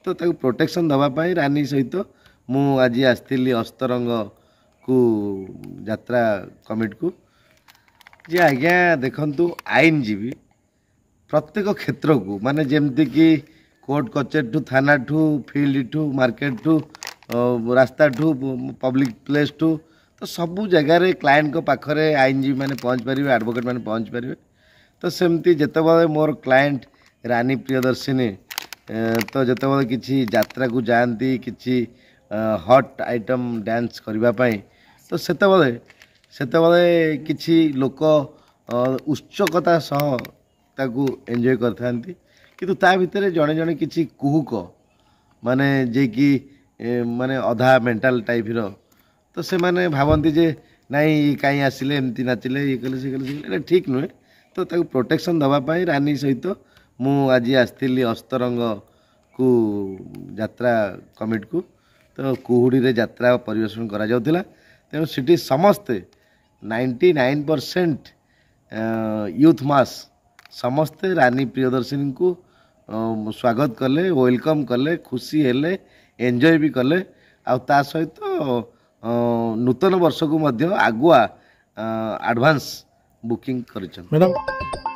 तो ताकू प्रोटेक्शन दवापाई रानी सहित मु आज आसती अस्तरंग को यात्रा कमिटी को जे आज्ञा देखु आईनजीवी प्रत्येक क्षेत्र को माने जेमती कि कोर्ट कचेरी ठू थाना ठू फील्ड ठू मार्केट ठू रास्ता ठू पब्लिक प्लेस ठू तो सबू जगार क्लाएंट को पाखरे आईनजीवी मैंने पहुँच पारे एडवोकेट मैंने पहुँच पारे तो सेमती जितेबाला मोर क्लाएंट रानी प्रियदर्शिनी तो जितेबाला किसी यात्रा को जाती किसी हट आइटम डांस करने तो सेतेबाला किसी लोक उत्सुकता सह ताकू एंजॉय करथांती किंतु ता भितर जड़े जड़े किसी कुहुक माने जे कि माने अधा मेंटल टाइप रो तो से माने भावंती जे नाई कहीं आसिले एमती नाचिले ये कले से कले ठीक नुहे तो ताकू प्रोटेक्शन दवापाई रानी सहित मु आज आसती अस्तरंग को यात्रा कमिटी को तो कुहुड़ी रे यात्रा परिवेशन करा जाउथिला तेणु सिटी समस्ते 99% यूथ मास समस्ते रानी प्रियदर्शिनी को स्वागत कले वेलकम कले खुशी हेले एंजॉय भी कले आ ता सहित नूतन वर्ष को मध्य आगुआ एडवांस बुकिंग करिछन मैडम।